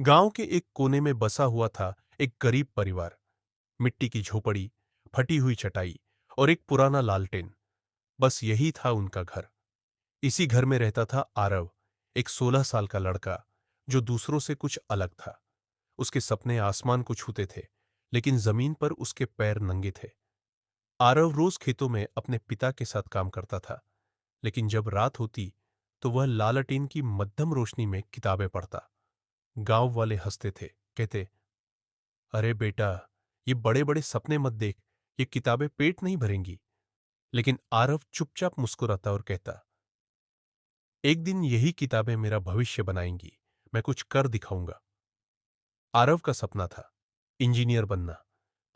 गांव के एक कोने में बसा हुआ था एक गरीब परिवार। मिट्टी की झोपड़ी, फटी हुई चटाई और एक पुराना लालटेन, बस यही था उनका घर। इसी घर में रहता था आरव, एक 16 साल का लड़का जो दूसरों से कुछ अलग था। उसके सपने आसमान को छूते थे, लेकिन जमीन पर उसके पैर नंगे थे। आरव रोज खेतों में अपने पिता के साथ काम करता था, लेकिन जब रात होती तो वह लालटेन की मध्यम रोशनी में किताबें पढ़ता। गांव वाले हंसते थे, कहते, अरे बेटा, ये बड़े बड़े सपने मत देख, ये किताबें पेट नहीं भरेंगी। लेकिन आरव चुपचाप मुस्कुराता और कहता, एक दिन यही किताबें मेरा भविष्य बनाएंगी, मैं कुछ कर दिखाऊंगा। आरव का सपना था इंजीनियर बनना,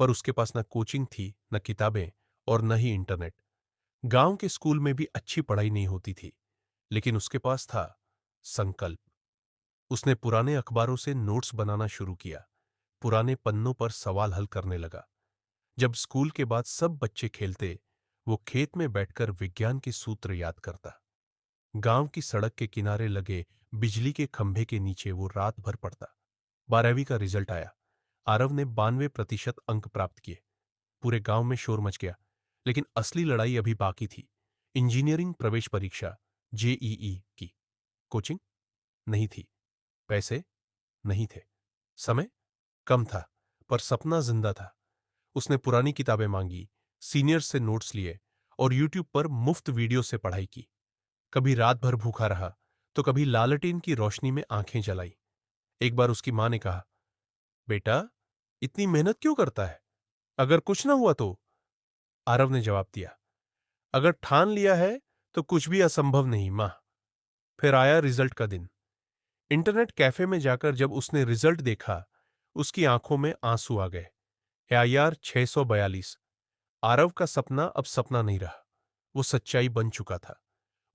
पर उसके पास न कोचिंग थी, न किताबें और न ही इंटरनेट। गांव के स्कूल में भी अच्छी पढ़ाई नहीं होती थी, लेकिन उसके पास था संकल्प। उसने पुराने अखबारों से नोट्स बनाना शुरू किया, पुराने पन्नों पर सवाल हल करने लगा। जब स्कूल के बाद सब बच्चे खेलते, वो खेत में बैठकर विज्ञान के सूत्र याद करता। गांव की सड़क के किनारे लगे बिजली के खंभे के नीचे वो रात भर पढ़ता। 12वीं का रिजल्ट आया। आरव ने 92% अंक प्राप्त किए। पूरे गांव में शोर मच गया, लेकिन असली लड़ाई अभी बाकी थी। इंजीनियरिंग प्रवेश परीक्षा, जेईई की। कोचिंग नहीं थी, पैसे नहीं थे, समय कम था, पर सपना जिंदा था। उसने पुरानी किताबें मांगी, सीनियर्स से नोट्स लिए और यूट्यूब पर मुफ्त वीडियो से पढ़ाई की। कभी रात भर भूखा रहा, तो कभी लालटेन की रोशनी में आंखें जलाई। एक बार उसकी मां ने कहा, बेटा, इतनी मेहनत क्यों करता है? अगर कुछ ना हुआ तो? आरव ने जवाब दिया, अगर ठान लिया है तो कुछ भी असंभव नहीं मां। फिर आया रिजल्ट का दिन। इंटरनेट कैफे में जाकर जब उसने रिजल्ट देखा, उसकी आंखों में आंसू आ गए। एआईआर 642। आरव का सपना अब सपना नहीं रहा, वो सच्चाई बन चुका था।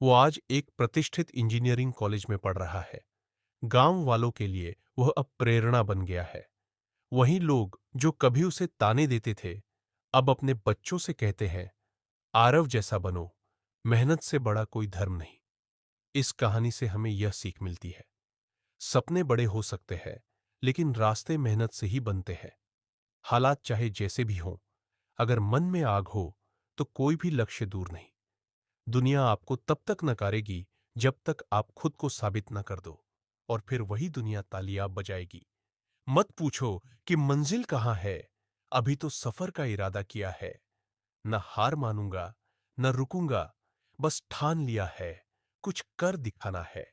वो आज एक प्रतिष्ठित इंजीनियरिंग कॉलेज में पढ़ रहा है। गांव वालों के लिए वह अब प्रेरणा बन गया है। वहीं लोग जो कभी उसे ताने देते थे, अब अपने बच्चों से कहते हैं, आरव जैसा बनो, मेहनत से बड़ा कोई धर्म नहीं। इस कहानी से हमें यह सीख मिलती है, सपने बड़े हो सकते हैं, लेकिन रास्ते मेहनत से ही बनते हैं। हालात चाहे जैसे भी हों, अगर मन में आग हो तो कोई भी लक्ष्य दूर नहीं। दुनिया आपको तब तक नकारेगी जब तक आप खुद को साबित न कर दो, और फिर वही दुनिया तालियां बजाएगी। मत पूछो कि मंजिल कहां है, अभी तो सफर का इरादा किया है। न हार मानूंगा, न रुकूंगा, बस ठान लिया है, कुछ कर दिखाना है।